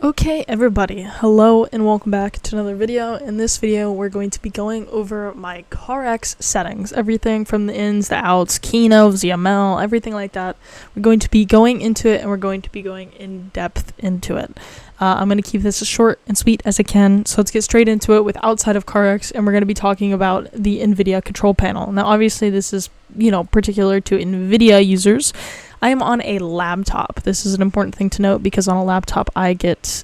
Okay everybody, hello and welcome back to another video. In this video we're going to be going over my CarX settings, everything from the ins, the outs, Kino, ZML, everything like that. We're going to be going into it and we're going to be going in depth into it. I'm going to keep this as short and sweet as I can, so let's get straight into it with outside of CarX, and we're going to be talking about the NVIDIA control panel. Now obviously this is, particular to NVIDIA users. I am on a laptop. This is an important thing to note because on a laptop I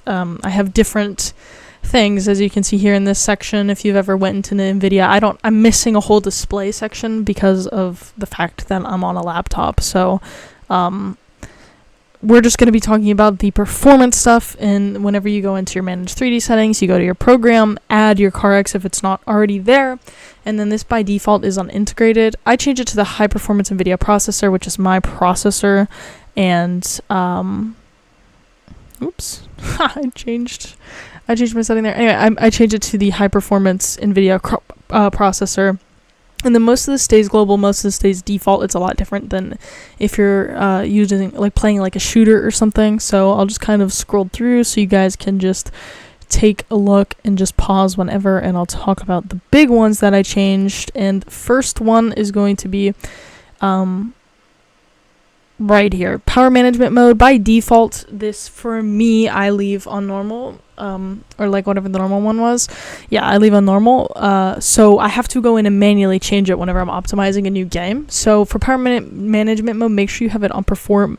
have different things, as you can see here in this section. If you've ever went into the NVIDIA, I'm missing a whole display section because of the fact that I'm on a laptop. So we're just going to be talking about the performance stuff, and whenever you go into your manage 3D settings, you go to your program, add your CarX if it's not already there, and then this by default is on integrated. I change it to the high performance NVIDIA processor, which is my processor, and oops, I changed my setting there. Anyway, I changed it to the high performance NVIDIA processor. And then most of this stays global, most of this stays default. It's a lot different than if you're playing like a shooter or something. So I'll just kind of scroll through so you guys can just take a look and just pause whenever, and I'll talk about the big ones that I changed. And the first one is going to be right here, power management mode. By default, this for me, I leave on normal, or like whatever the normal one was. Yeah, I leave on normal. So I have to go in and manually change it whenever I'm optimizing a new game. So for power management mode, make sure you have it on prefer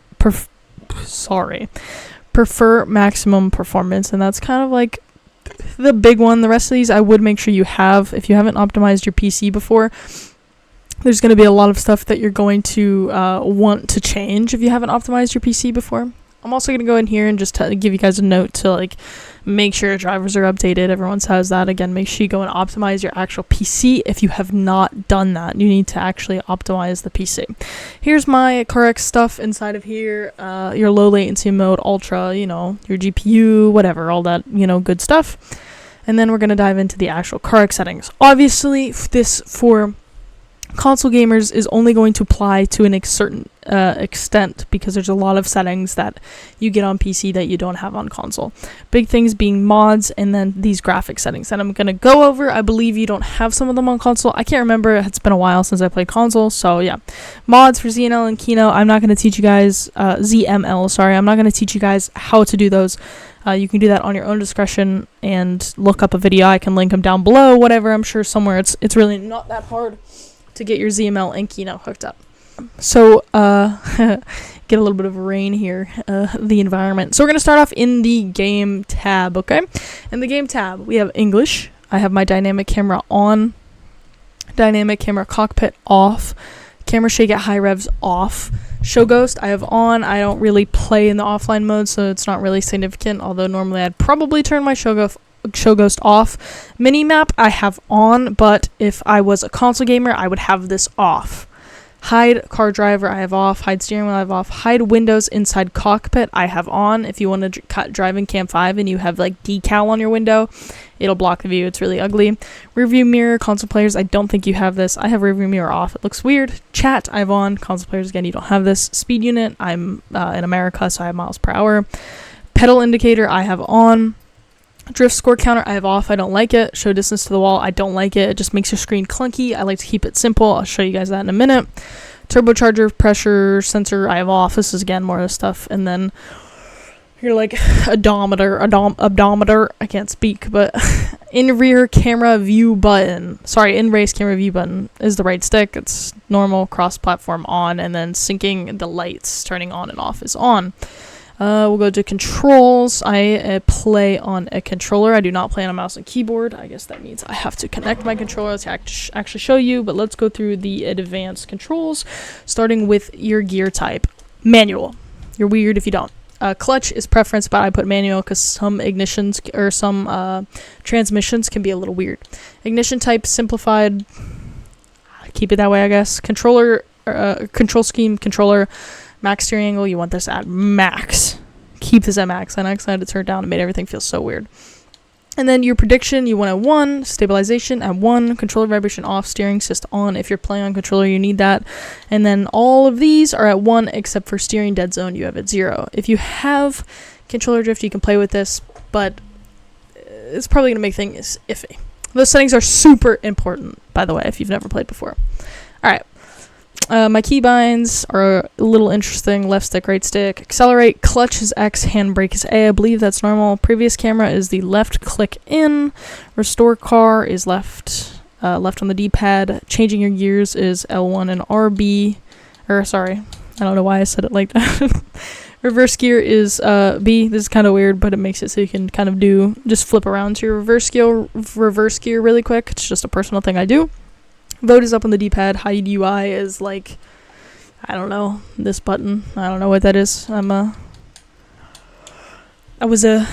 maximum performance, and that's kind of like the big one. The rest of these I would make sure you have. If you haven't optimized your PC before, there's going to be a lot of stuff that you're going to want to change if you haven't optimized your PC before. I'm also going to go in here and just give you guys a note to make sure your drivers are updated. Everyone says that. Again, make sure you go and optimize your actual PC. If you have not done that, you need to actually optimize the PC. Here's my CarX stuff inside of here. Your low latency mode, ultra, your GPU, whatever, all that, good stuff. And then we're going to dive into the actual CarX settings. Obviously, this for console gamers is only going to apply to a certain extent, because there's a lot of settings that you get on PC that you don't have on console. Big things being mods, and then these graphic settings that I'm going to go over. I believe you don't have some of them on console. I can't remember. It's been a while since I played console. So yeah, mods for ZML and Kino. I'm not going to teach you guys ZML. Sorry, I'm not going to teach you guys how to do those. You can do that on your own discretion and look up a video. I can link them down below. Whatever. I'm sure somewhere it's really not that hard to get your ZML and Kino hooked up. So, get a little bit of rain here, the environment. So we're going to start off in the game tab, okay? In the game tab, we have English. I have my dynamic camera on, dynamic camera cockpit off, camera shake at high revs off, show ghost I have on. I don't really play in the offline mode, so it's not really significant, although normally I'd probably turn my show ghost off. Minimap I have on, but if I was a console gamer, I would have this off. Hide car driver I have off. Hide steering wheel I have off. Hide windows inside cockpit I have on. If you want to drive in Cam 5 and you have decal on your window, it'll block the view. It's really ugly. Rearview mirror, console players, I don't think you have this. I have rearview mirror off. It looks weird. Chat I have on. Console players, again, you don't have this. Speed unit, I'm in America, so I have miles per hour. Pedal indicator I have on. Drift score counter I have off. I don't like it. Show distance to the wall I don't like it. It just makes your screen clunky. I like to keep it simple. I'll show you guys that in a minute. Turbocharger pressure sensor I have off. This is again more of the stuff. And then you're odometer, I can't speak, but in rear camera view button, in race camera view button is the right stick. It's normal, cross platform on, and then syncing the lights, turning on and off is on. We'll go to controls. I play on a controller. I do not play on a mouse and keyboard. I guess that means I have to connect my controller to actually show you, but let's go through the advanced controls, starting with your gear type. Manual. You're weird if you don't. Clutch is preference, but I put manual because some ignitions or some transmissions can be a little weird. Ignition type, simplified. Keep it that way, I guess. Controller, control scheme, controller. Max steering angle, you want this at max. Keep this at max. And I had to turn it down. It made everything feel so weird. And then your prediction, you want at 1, stabilization at 1, controller vibration off, steering assist on. If you're playing on controller, you need that. And then all of these are at 1, except for steering dead zone, you have at 0. If you have Controller drift, you can play with this, but it's probably going to make things iffy. Those settings are super important, by the way, if you've never played before. Alright. My keybinds are a little interesting. Left stick, right stick. Accelerate, clutch is X, handbrake is A. I believe that's normal. Previous camera is the left click in. Restore car is left on the D-pad. Changing your gears is L1 and RB. Or, sorry, I don't know why I said it like that. Reverse gear is B. This is kind of weird, but it makes it so you can kind of just flip around to your reverse gear really quick. It's just a personal thing I do. Vote is up on the D-pad. Hide UI is like, I don't know, this button. I don't know what that is. I was a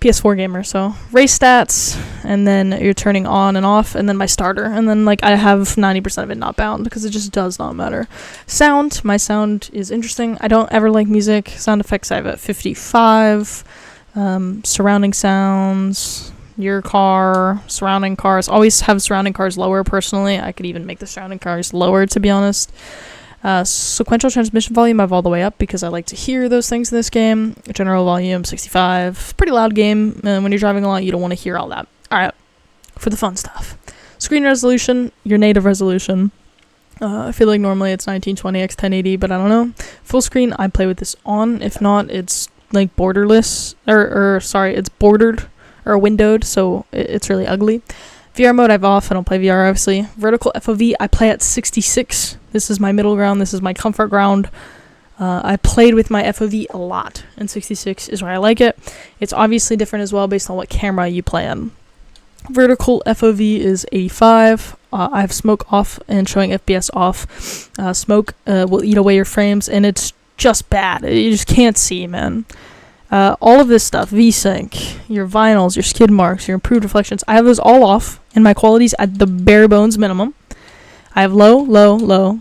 PS4 gamer, so race stats, and then you're turning on and off, and then my starter, and then like I have 90% of it not bound because it just does not matter. Sound, my sound is interesting. I don't ever like music. Sound effects I have at 55. Surrounding sounds, your car, surrounding cars. Always have surrounding cars lower personally. I could even make the surrounding cars lower, to be honest. Sequential transmission volume I have all the way up because I like to hear those things in this game. General volume 65. Pretty loud game. And when you're driving a lot, you don't want to hear all that. Alright, for the fun stuff. Screen resolution, your native resolution. I feel like normally it's 1920 x 1080, but I don't know. Full screen, I play with this on. If not, it's like borderless. It's bordered or windowed, so it's really ugly. VR mode I have off. I don't play VR, obviously. Vertical FOV I play at 66. This is my middle ground. This is my comfort ground. I played with my FOV a lot, and 66 is where I like it. It's obviously different as well based on what camera you play in. Vertical FOV is 85. I have smoke off and showing FPS off. Smoke will eat away your frames, and it's just bad. You just can't see, man. All of this stuff, VSync, your vinyls, your skid marks, your improved reflections, I have those all off, and my quality's at the bare bones minimum. I have low, low, low,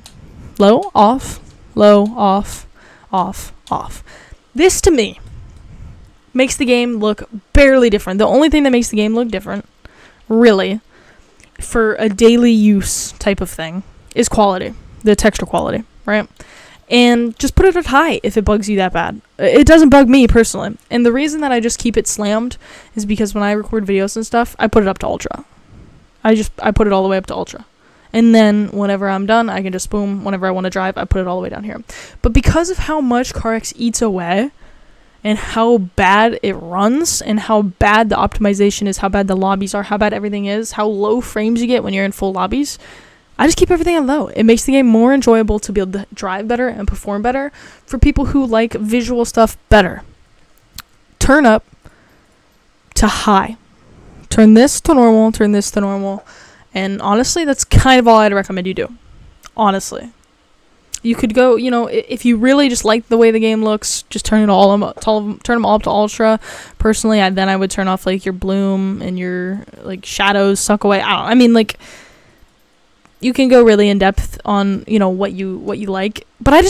low, off, low, off, off, off. This, to me, makes the game look barely different. The only thing that makes the game look different, really, for a daily use type of thing, is quality, the texture quality, right? And just put it at high if it bugs you that bad. It doesn't bug me personally. And the reason that I just keep it slammed is because when I record videos and stuff, I put it up to ultra. I put it all the way up to ultra. And then whenever I'm done, I can just boom, whenever I want to drive, I put it all the way down here. But because of how much CarX eats away and how bad it runs and how bad the optimization is, how bad the lobbies are, how bad everything is, how low frames you get when you're in full lobbies, I just keep everything at low. It makes the game more enjoyable to be able to drive better and perform better for people who like visual stuff better. Turn up to high. Turn this to normal, turn this to normal. And honestly, that's kind of all I'd recommend you do. Honestly. You could go, if you really just like the way the game looks, just turn them all up to ultra. Personally, then I would turn off like your bloom and your like shadows suck away. You can go really in depth on, what you like, but I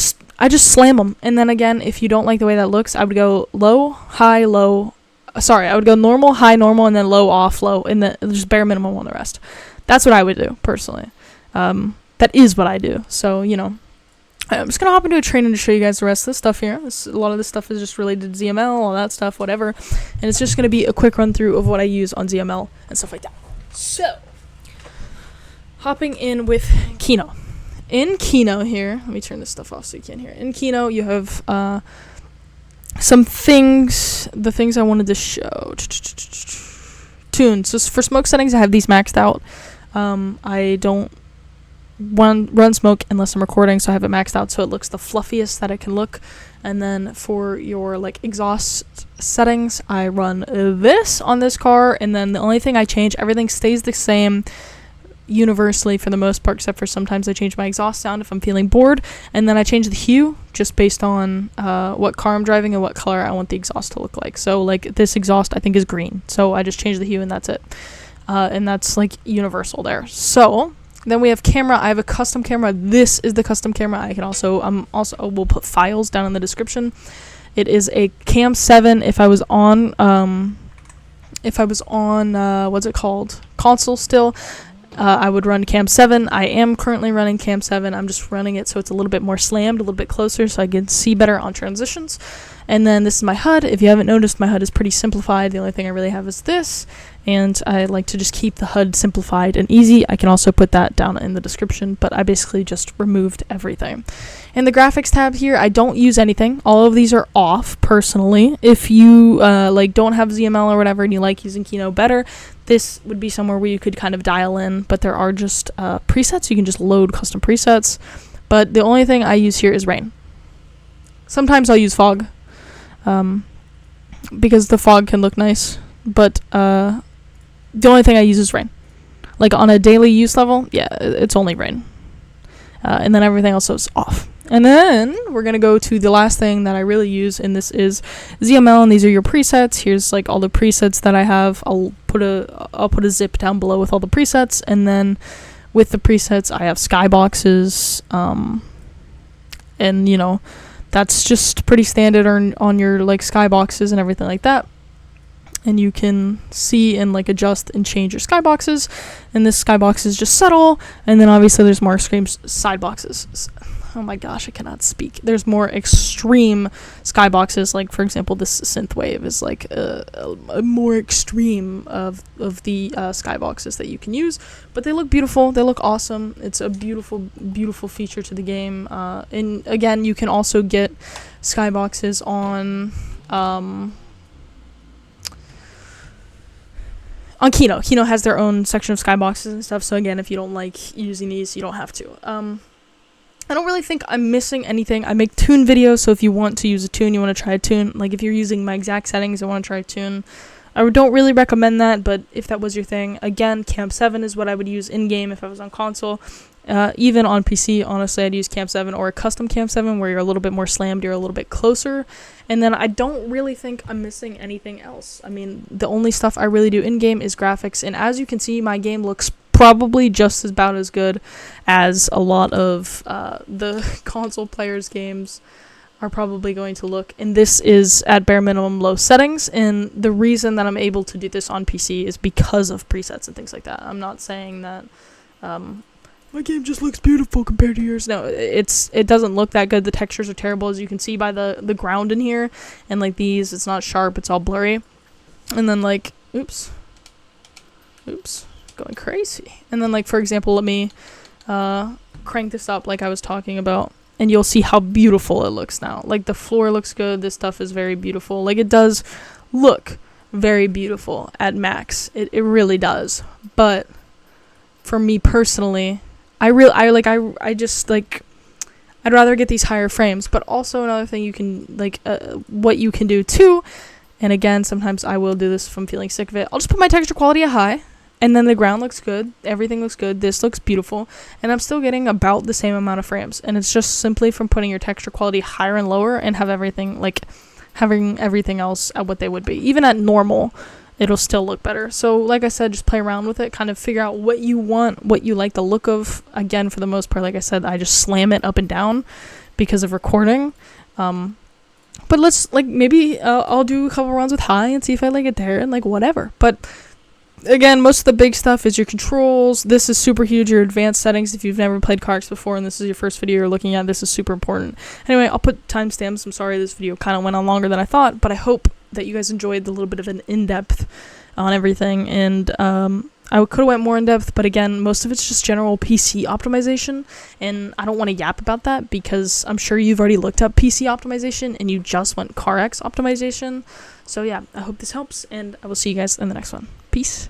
just slam them. And then again, if you don't like the way that looks, I would go low, high, low. Sorry, I would go normal, high, normal, and then low, off, low, and then just bare minimum on the rest. That's what I would do personally. That is what I do. So, I'm just gonna hop into a training to show you guys the rest of this stuff here. A lot of this stuff is just related to ZML, all that stuff, whatever. And it's just gonna be a quick run through of what I use on ZML and stuff like that. So, hopping in with Kino. In Kino here, let me turn this stuff off so you can't hear it. In Kino, you have some things, the things I wanted to show. Tunes. So for smoke settings, I have these maxed out. I don't run smoke unless I'm recording, so I have it maxed out so it looks the fluffiest that it can look. And then for your exhaust settings, I run this on this car, and then the only thing I change, everything stays the same universally for the most part, except for sometimes I change my exhaust sound if I'm feeling bored, and then I change the hue just based on what car I'm driving and what color I want the exhaust to look like. So this exhaust I think is green, so I just change the hue and that's it. And that's universal there. So then we have camera. I have a custom camera. This is the custom camera. I can also we'll put files down in the description. It is a Cam 7. If I was on what's it called, console still, I would run Cam 7. I am currently running Cam 7. I'm just running it so it's a little bit more slammed, a little bit closer so I can see better on transitions. And then this is my HUD. If you haven't noticed, my HUD is pretty simplified. The only thing I really have is this, and I like to just keep the HUD simplified and easy. I can also put that down in the description, but I basically just removed everything. In the graphics tab here, I don't use anything. All of these are off personally. If you like don't have ZML or whatever and you like using Kino better, this would be somewhere where you could kind of dial in, but there are just presets. You can just load custom presets, but the only thing I use here is rain. Sometimes I'll use fog, because the fog can look nice, but the only thing I use is rain. Like on a daily use level, yeah, it's only rain. And then everything else is off. And then we're going to go to the last thing that I really use, and this is ZML, and these are your presets. Here's like all the presets that I have. I'll put a zip down below with all the presets, and then with the presets I have skyboxes, and you know, that's just pretty standard on your like skyboxes and everything like that. And you can see and like adjust and change your skyboxes, and this skybox is just subtle, and then obviously there's more extreme skyboxes. Oh my gosh, I cannot speak. There's more extreme skyboxes, like for example this synthwave is like a more extreme of the skyboxes that you can use, but they look beautiful, they look awesome. It's a beautiful feature to the game. And again, you can also get skyboxes on Kino. Kino has their own section of skyboxes and stuff, so again, if you don't like using these, you don't have to. I don't really think I'm missing anything. I make tune videos, so if you want to use a tune, you want to try a tune, like if you're using my exact settings and want to try a tune, I don't really recommend that, but if that was your thing, again, Camp 7 is what I would use in-game if I was on console. Even on PC, honestly, I'd use Camp 7 or a custom Camp 7 where you're a little bit more slammed, you're a little bit closer. And then I don't really think I'm missing anything else. I mean, the only stuff I really do in-game is graphics, and as you can see, my game looks probably just about as good as a lot of the console players' games are probably going to look, and this is at bare minimum low settings, and the reason that I'm able to do this on PC is because of presets and things like that. I'm not saying that my game just looks beautiful compared to yours. No, it doesn't look that good. The textures are terrible, as you can see by the ground in here, and like these, it's not sharp, it's all blurry. And then like, oops, going crazy. And then like, for example, let me crank this up like I was talking about, and you'll see how beautiful it looks now. Like the floor looks good, this stuff is very beautiful. Like it does look very beautiful at max. It really does. But for me personally, I just like, I'd rather get these higher frames. But also another thing you can like, what you can do too, and again, sometimes I will do this if I'm feeling sick of it, I'll just put my texture quality at high, and then the ground looks good, everything looks good, this looks beautiful, and I'm still getting about the same amount of frames. And it's just simply from putting your texture quality higher and lower, and having everything else at what they would be. Even at normal, it'll still look better. So like I said, just play around with it, kind of figure out what you want, what you like the look of. Again, for the most part, like I said, I just slam it up and down because of recording. But let's, like, maybe I'll do a couple runs with high and see if I like it there, and like whatever. But again, most of the big stuff is your controls. This is super huge, your advanced settings. If you've never played CarX before and this is your first video you're looking at, this is super important. Anyway, I'll put timestamps. I'm sorry this video kind of went on longer than I thought, but I hope that you guys enjoyed the little bit of an in-depth on everything. And I could have went more in-depth, but again, most of it's just general PC optimization, and I don't want to yap about that because I'm sure you've already looked up PC optimization and you just want CarX optimization. So yeah, I hope this helps, and I will see you guys in the next one. Peace.